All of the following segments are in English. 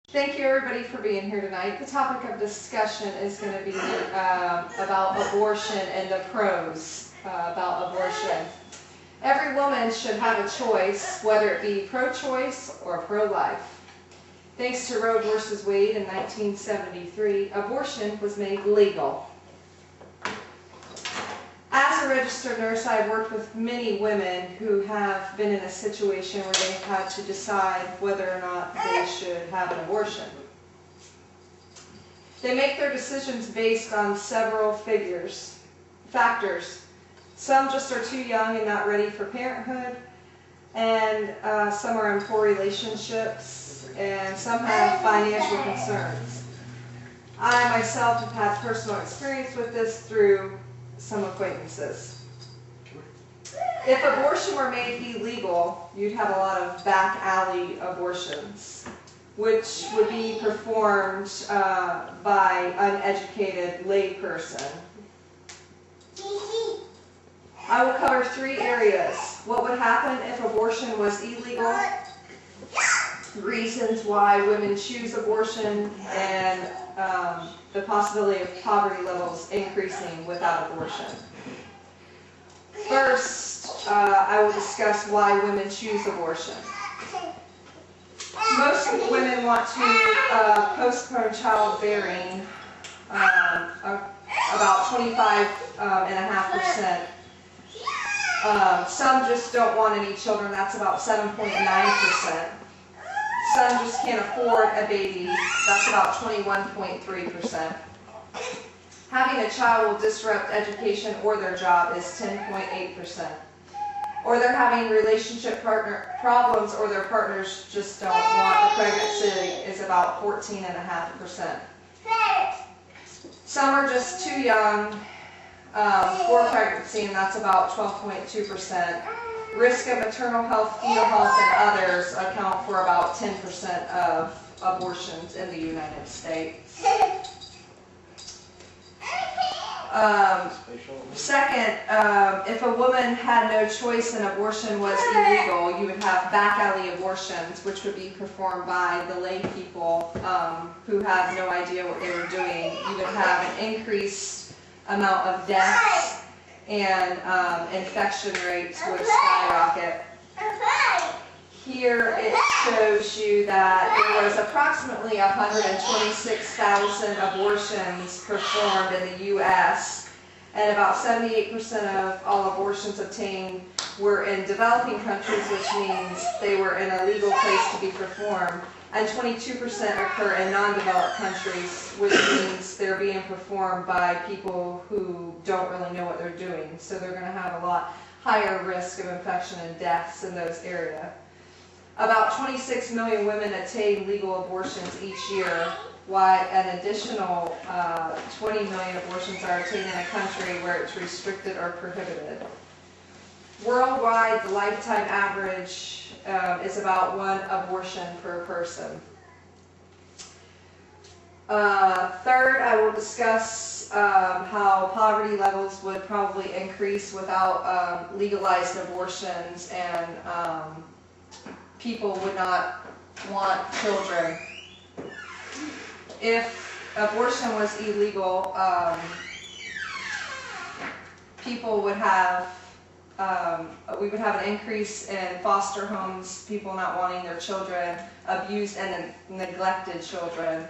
Thank you everybody for being here tonight. The topic of discussion is going to be about abortion and the pros about abortion. Every woman should have a choice, whether it be pro-choice or pro-life. Thanks to Roe v. Wade in 1973, abortion was made legal. As a registered nurse, I've worked with many women who have been in a situation where they've had to decide whether or not they should have an abortion. They make their decisions based on several factors. Some just are too young and not ready for parenthood, and some are in poor relationships, and some have financial concerns. I myself have had personal experience with this through some acquaintances. If abortion were made illegal, you'd have a lot of back alley abortions, which would be performed by uneducated layperson. I will cover 3 areas. What would happen if abortion was illegal, reasons why women choose abortion, and the possibility of poverty levels increasing without abortion. First, I will discuss why women choose abortion. Most women want to postpone childbearing, about 25.5%. Some just don't want any children, that's about 7.9%. Some just can't afford a baby, that's about 21.3%. Having a child will disrupt education or their job is 10.8%. Or they're having relationship problems, or their partners just don't want the pregnancy is about 14.5%. Some are just too young for pregnancy, and that's about 12.2%. Risk of maternal health, fetal health, and others account for about 10% of abortions in the United States. Second, if a woman had no choice and abortion was illegal, you would have back alley abortions, which would be performed by the lay people who have no idea what they were doing. You would have an increased amount of deaths, and infection rates would skyrocket. Here it shows you that there was approximately 126,000 abortions performed in the U.S., and about 78% of all abortions obtained were in developing countries, which means they were in a legal place to be performed, and 22% occur in non-developed countries, which means they're being performed by people who don't really know what they're doing. So they're going to have a lot higher risk of infection and deaths in those areas. About 26 million women attain legal abortions each year, while an additional 20 million abortions are obtained in a country where it's restricted or prohibited. Worldwide, the lifetime average is about 1 abortion per person. Third, I will discuss how poverty levels would probably increase without legalized abortions, and people would not want children. If abortion was illegal, people would have we would have an increase in foster homes, people not wanting their children, abused and neglected children.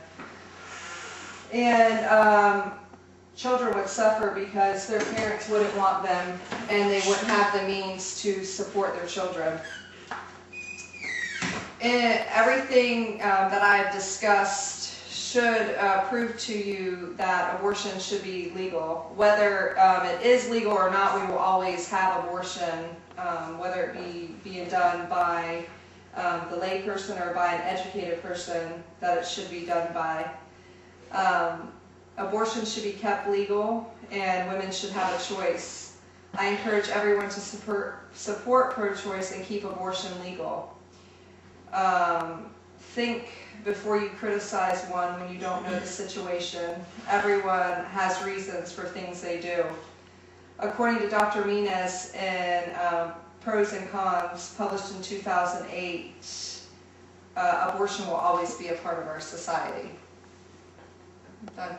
And children would suffer because their parents wouldn't want them, and they wouldn't have the means to support their children. And everything that I have discussed should prove to you that abortion should be legal. Whether it is legal or not, we will always have abortion, whether it be being done by the lay person or by an educated person that it should be done by. Abortion should be kept legal, and women should have a choice. I encourage everyone to support pro-choice and keep abortion legal. Think before you criticize one when you don't know the situation. Everyone has reasons for things they do. According to Dr. Menes in Pros and Cons, published in 2008, abortion will always be a part of our society. Done.